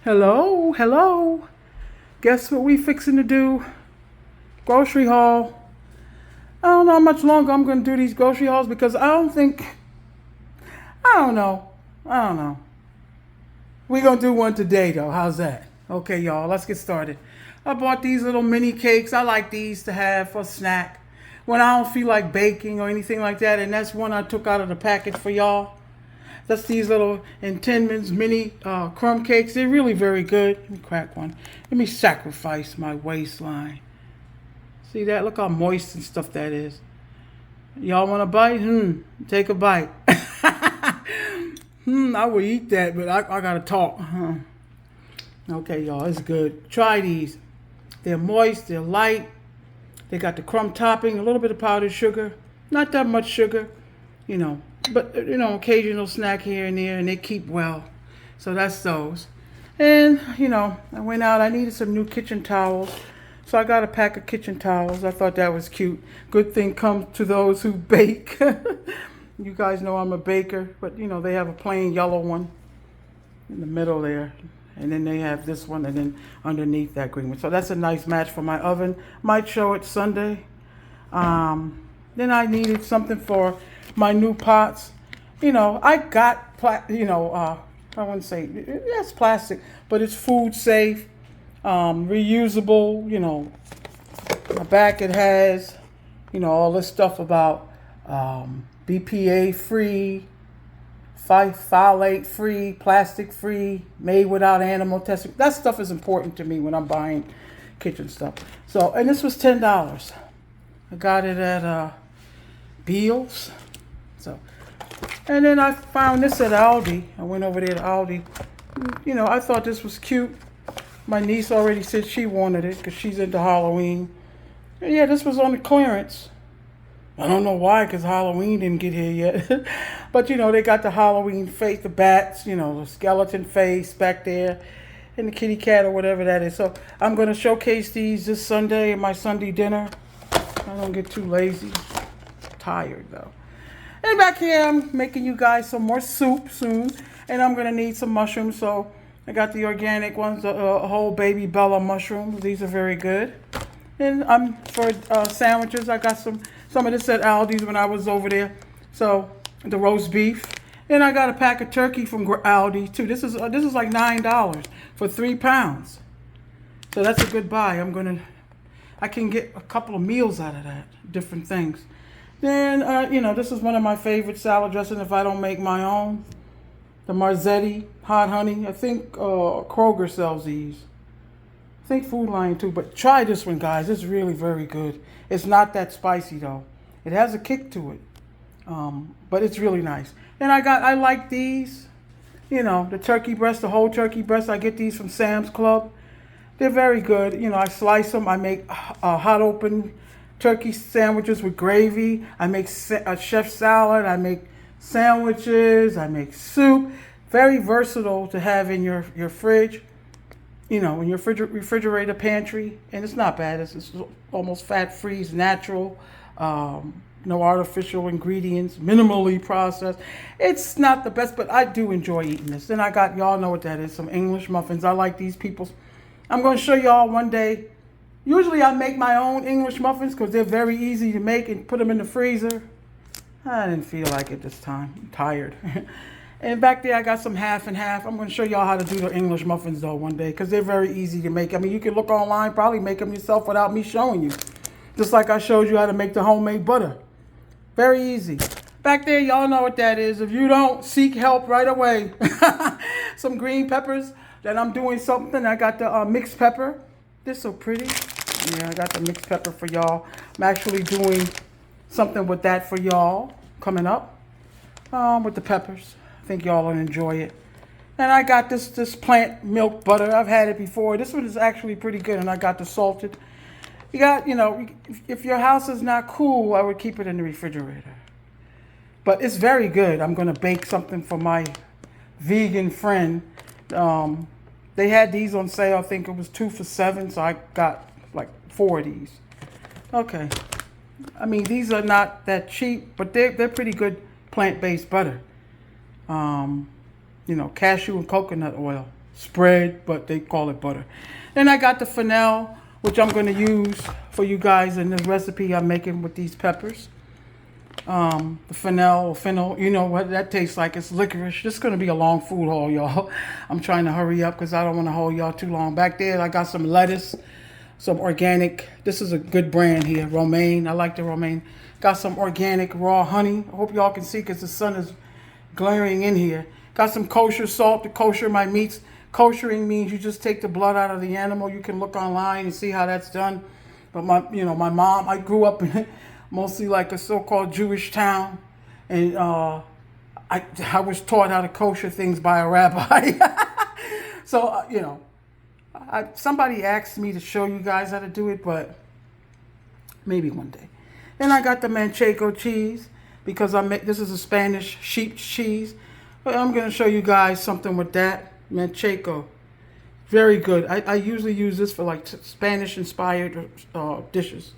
Hello, hello. Guess what we fixing to do? Grocery haul. I don't know how much longer I'm going to do these grocery hauls because I don't know. I don't know. We're going to do one today though. How's that? Okay, y'all, let's get started. I bought these little mini cakes. I like these to have for a snack when I don't feel like baking or anything like that. And that's one I took out of the package for y'all. That's these little Intendmans mini crumb cakes. They're really very good. Let me crack one. Let me sacrifice my waistline. See that? Look how moist and stuff that is. Y'all want a bite? Take a bite. I would eat that, but I gotta talk. Okay, y'all, it's good. Try these. They're moist, they're light. They got the crumb topping, a little bit of powdered sugar. Not that much sugar, you know. But, occasional snack here and there, and they keep well. So that's those. And, I went out. I needed some new kitchen towels. So I got a pack of kitchen towels. I thought that was cute. Good thing comes to those who bake. You guys know I'm a baker. But, they have a plain yellow one in the middle there. And then they have this one, and then underneath that green one. So that's a nice match for my oven. Might show it Sunday. Then I needed something for my new pots. I got, I wouldn't say, it's plastic, but it's food safe, reusable, the back it has, all this stuff about BPA free, phthalate free, plastic free, made without animal testing. That stuff is important to me when I'm buying kitchen stuff. So, and this was $10. I got it at Beals. So, and then I found this at Aldi. I went over there to Aldi. I thought this was cute. My niece already said she wanted it because she's into Halloween. And yeah, this was on the clearance. I don't know why, because Halloween didn't get here yet. But, they got the Halloween face, the bats, the skeleton face back there, and the kitty cat or whatever that is. So I'm going to showcase these this Sunday at my Sunday dinner. I don't get too lazy. Tired, though. And back here, I'm making you guys some more soup soon. And I'm going to need some mushrooms. So I got the organic ones, whole baby Bella mushrooms. These are very good. And for sandwiches, I got some of this at Aldi's when I was over there. So the roast beef. And I got a pack of turkey from Aldi too. This is like $9 for 3 pounds. So that's a good buy. I can get a couple of meals out of that, different things. Then, this is one of my favorite salad dressings if I don't make my own. The Marzetti Hot Honey. I think Kroger sells these. I think Food Lion too. But try this one, guys. It's really very good. It's not that spicy, though. It has a kick to it. But it's really nice. Then I like these. The turkey breast, the whole turkey breast. I get these from Sam's Club. They're very good. I slice them. I make hot open turkey sandwiches with gravy. I make a chef salad. I make sandwiches. I make soup. Very versatile to have in your fridge. In your refrigerator pantry. And it's not bad. It's almost fat-free. It's natural. No artificial ingredients. Minimally processed. It's not the best, but I do enjoy eating this. Then I got, y'all know what that is, some English muffins. I like these people's. I'm going to show y'all one day. Usually I make my own English muffins because they're very easy to make and put them in the freezer. I didn't feel like it this time. I'm tired. And back there I got some half and half. I'm going to show y'all how to do the English muffins though one day because they're very easy to make. I mean, you can look online, probably make them yourself without me showing you. Just like I showed you how to make the homemade butter. Very easy. Back there, y'all know what that is. If you don't, seek help right away. Some green peppers. Then I'm doing something. I got the mixed pepper. They're so pretty. Yeah, I got the mixed pepper for y'all. I'm actually doing something with that for y'all coming up with the peppers. I think y'all will enjoy it. And I got this plant milk butter. I've had it before. This one is actually pretty good, and I got the salted. You got, if your house is not cool, I would keep it in the refrigerator. But it's very good. I'm going to bake something for my vegan friend. They had these on sale. I think it was 2 for $7, so I got like 4 of these. Okay. I mean, these are not that cheap, but they're pretty good plant-based butter. Cashew and coconut oil. spread, but they call it butter. Then I got the fennel, which I'm going to use for you guys in this recipe I'm making with these peppers. The fennel, you know what that tastes like. It's licorice. This is going to be a long food haul, y'all. I'm trying to hurry up because I don't want to hold y'all too long. Back there, I got some lettuce, some organic. This is a good brand here, romaine. I like the romaine. Got some organic raw honey. I hope y'all can see because the sun is glaring in here. Got some kosher salt to kosher my meats. Koshering means you just take the blood out of the animal. You can look online and see how that's done. But my mom, I grew up in mostly like a so-called Jewish town, and I was taught how to kosher things by a rabbi. So somebody asked me to show you guys how to do it, but maybe one day. Then I got the manchego cheese because this is a Spanish sheep cheese. But I'm going to show you guys something with that. Manchego. Very good. I usually use this for like Spanish inspired dishes.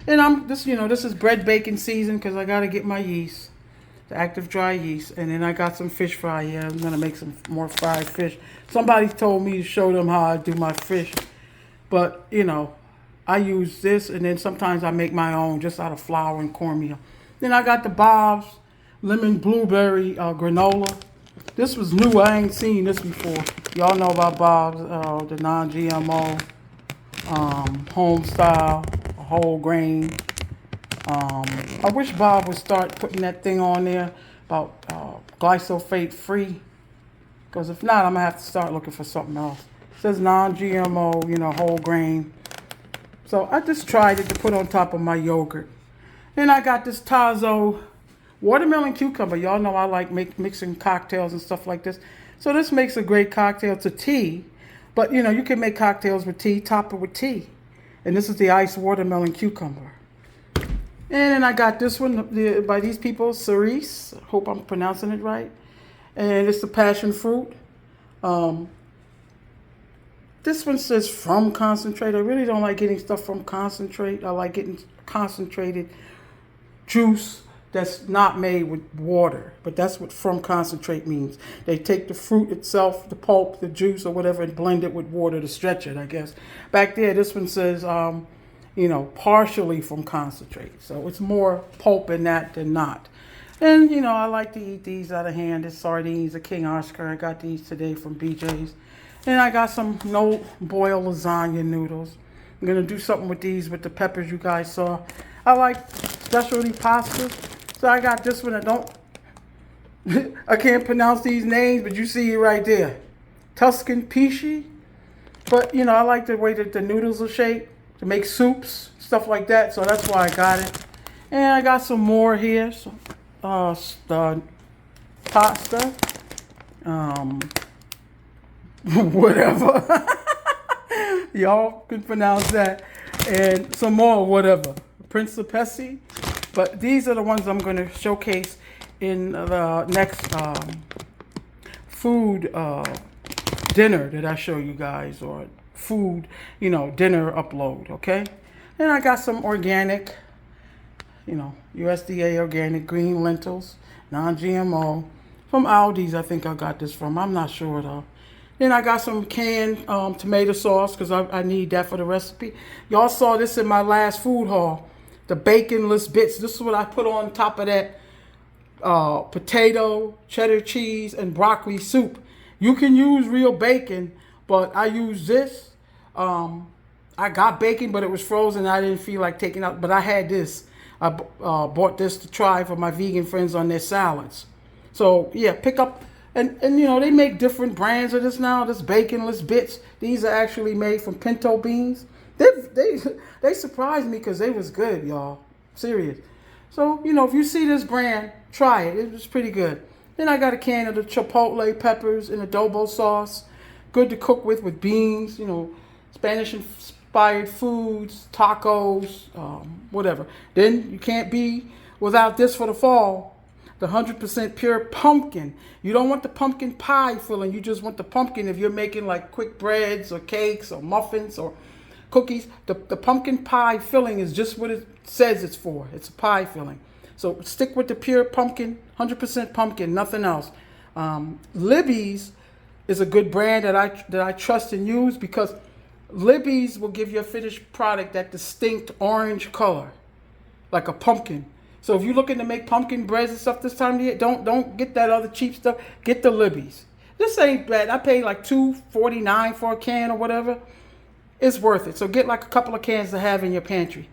And this is bread baking season because I got to get my yeast, the active dry yeast. And then I got some fish fry here. I'm going to make some more fried fish. Somebody told me to show them how I do my fish. But, I use this, and then sometimes I make my own just out of flour and cornmeal. Then I got the Bob's lemon blueberry granola. This was new. I ain't seen this before. Y'all know about Bob's, the non-GMO, home style, whole grain. I wish Bob would start putting that thing on there about glyphosate free. Because if not, I'm going to have to start looking for something else. It says non-GMO, whole grain. So I just tried it to put on top of my yogurt. Then I got this Tazo watermelon cucumber. Y'all know I like mixing cocktails and stuff like this. So this makes a great cocktail to tea. But, you can make cocktails with tea, top it with tea. And this is the iced watermelon cucumber. And then I got this one by these people, Cerise. Hope I'm pronouncing it right. And it's the passion fruit. This one says from concentrate. I really don't like getting stuff from concentrate. I like getting concentrated juice that's not made with water. But that's what from concentrate means. They take the fruit itself, the pulp, the juice or whatever, and blend it with water to stretch it, I guess. Back there, this one says, partially from concentrate. So it's more pulp in that than not. And, I like to eat these out of hand. The sardines, the King Oscar. I got these today from BJ's. And I got some no-boil lasagna noodles. I'm going to do something with these with the peppers you guys saw. I like specialty pasta. So I got this one. I can't pronounce these names, but you see it right there. Tuscan Pisci. But, I like the way that the noodles are shaped to make soups, stuff like that. So that's why I got it. And I got some more here. So, pasta. Whatever. Y'all can pronounce that. And some more whatever. Principessi. But these are the ones I'm going to showcase in the next food dinner that I show you guys, or food, dinner upload, okay? And I got some organic, USDA organic green lentils, non-GMO. From Aldi's, I think I got this from. I'm not sure though. Then I got some canned tomato sauce because I need that for the recipe. Y'all saw this in my last food haul. The baconless bits. This is what I put on top of that potato, cheddar cheese, and broccoli soup. You can use real bacon, but I use this. I got bacon, but it was frozen. I didn't feel like taking out, but I had this. I bought this to try for my vegan friends on their salads. So yeah, pick up. And they make different brands of this now. This baconless bits. These are actually made from pinto beans. They surprised me because they was good, y'all. Serious. So, if you see this brand, try it. It was pretty good. Then I got a can of the chipotle peppers in adobo sauce. Good to cook with beans, Spanish inspired foods, tacos, whatever. Then you can't be without this for the fall. The 100% pure pumpkin. You don't want the pumpkin pie filling. You just want the pumpkin if you're making like quick breads or cakes or muffins or cookies. The pumpkin pie filling is just what it says it's for. It's a pie filling. So stick with the pure pumpkin, 100% pumpkin, nothing else. Libby's is a good brand that I trust and use, because Libby's will give you a finished product that distinct orange color, like a pumpkin. So if you're looking to make pumpkin breads and stuff this time of year, don't get that other cheap stuff. Get the Libby's. This ain't bad. I paid like $2.49 for a can or whatever. It's worth it. So get like a couple of cans to have in your pantry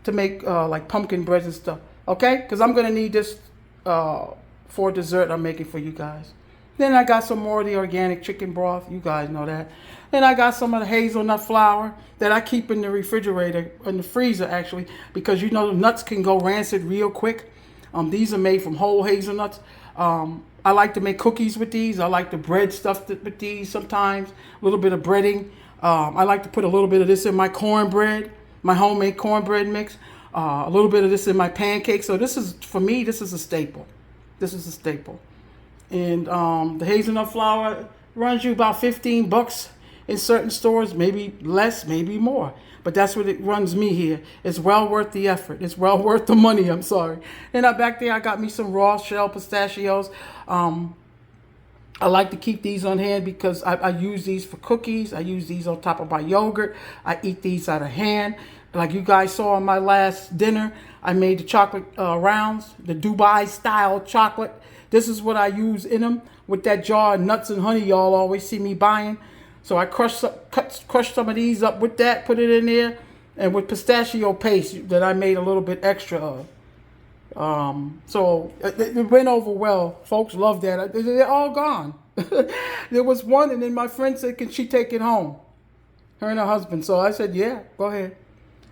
to make like pumpkin breads and stuff. Okay? Because I'm going to need this for dessert I'm making for you guys. Then I got some more of the organic chicken broth. You guys know that. Then I got some of the hazelnut flour that I keep in the refrigerator, in the freezer actually, because you know the nuts can go rancid real quick. These are made from whole hazelnuts. I like to make cookies with these. I like to bread stuff with these sometimes. A little bit of breading. I like to put a little bit of this in my cornbread, my homemade cornbread mix. A little bit of this in my pancakes. So this is, for me, this is a staple. This is a staple. And the hazelnut flour runs you about $15 in certain stores, maybe less, maybe more. But that's what it runs me here. It's well worth the effort. It's well worth the money, I'm sorry. And back there, I got me some raw shell pistachios. I like to keep these on hand because I use these for cookies. I use these on top of my yogurt. I eat these out of hand. Like you guys saw on my last dinner, I made the chocolate rounds, the Dubai style chocolate. This is what I use in them with that jar of nuts and honey y'all always see me buying. So I crushed some of these up with that, put it in there, and with pistachio paste that I made a little bit extra of. So it went over well. Folks love that. They're all gone. There was one, and then my friend said, can she take it home? Her and her husband. So I said, yeah, go ahead.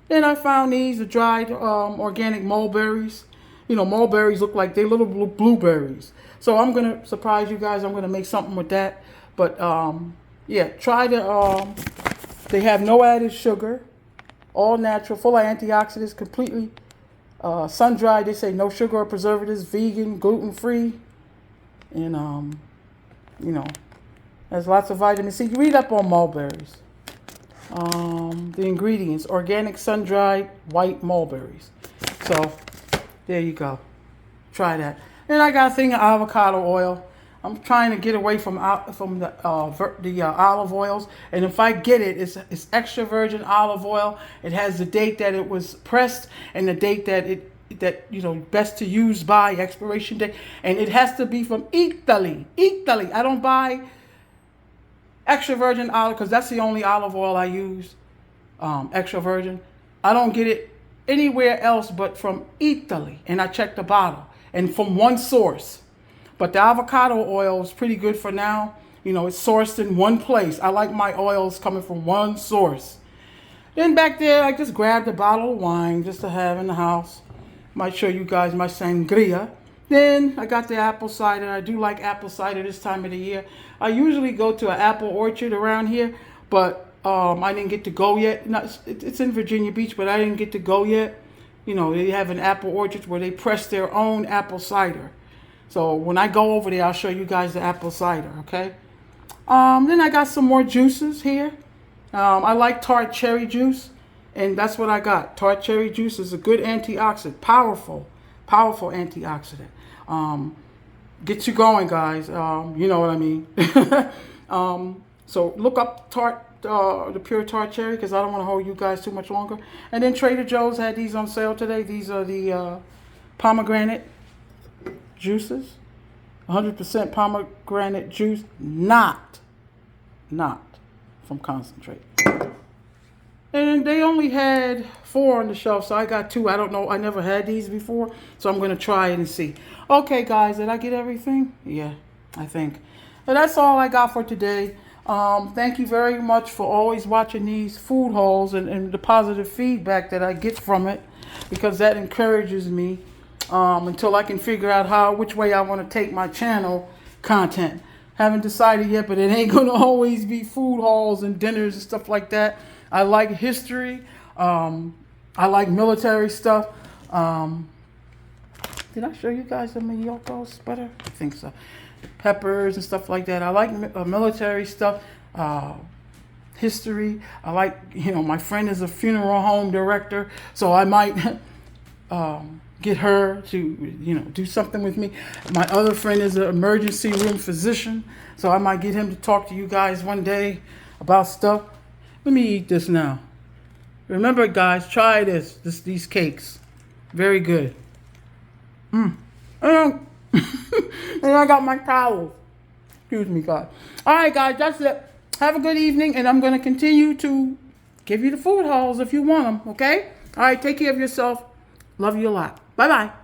Then I found these, the dried organic mulberries. You know, mulberries look like they're little blueberries. So I'm going to surprise you guys. I'm going to make something with that. But, yeah, try the, they have no added sugar, all natural, full of antioxidants, completely sun-dried. They say no sugar or preservatives, vegan, gluten-free. And, you know, there's lots of vitamin C. You read up on mulberries. The ingredients, organic sun-dried white mulberries. So there you go. Try that. And I got a thing of avocado oil. I'm trying to get away from the olive oils. And if I get it, it's extra virgin olive oil. It has the date that it was pressed and the date that you know, best to use by, expiration date. And it has to be from Italy. Italy. I don't buy extra virgin olive because that's the only olive oil I use. Extra virgin. I don't get it anywhere else but from Italy. And I checked the bottle. And from one source. But the avocado oil is pretty good for now. You know, it's sourced in one place. I like my oils coming from one source. Then back there, I just grabbed a bottle of wine just to have in the house. Might show you guys my sangria. Then I got the apple cider. I do like apple cider this time of the year. I usually go to an apple orchard around here, but I didn't get to go yet. It's in Virginia Beach, but I didn't get to go yet. You know, they have an apple orchard where they press their own apple cider. So when I go over there, I'll show you guys the apple cider, okay? Then I got some more juices here. I like tart cherry juice, and that's what I got. Tart cherry juice is a good antioxidant, powerful antioxidant. Gets you going, guys. You know what I mean. So look up the pure tart cherry because I don't want to hold you guys too much longer. And then Trader Joe's had these on sale today. These are the pomegranate juices, 100% pomegranate juice, not from concentrate. And they only had 4 on the shelf, so I got 2. I don't know, I never had these before, so I'm going to try it and see. Okay, guys, did I get everything? Yeah, I think. And that's all I got for today. Thank you very much for always watching these food hauls and the positive feedback that I get from it, because that encourages me until I can figure out which way I want to take my channel content. Haven't decided yet, but it ain't going to always be food hauls and dinners and stuff like that. I like history. I like military stuff. Did I show you guys the Miyoko sweater? I think so. Peppers and stuff like that. I like military stuff. History. I like, you know, my friend is a funeral home director, so I might get her to, do something with me. My other friend is an emergency room physician, so I might get him to talk to you guys one day about stuff. Let me eat this now. Remember, guys, try these cakes. Very good. And I got my towels. Excuse me, guys. All right, guys, that's it. Have a good evening, and I'm going to continue to give you the food hauls if you want them, okay? All right, take care of yourself. Love you a lot. Bye-bye.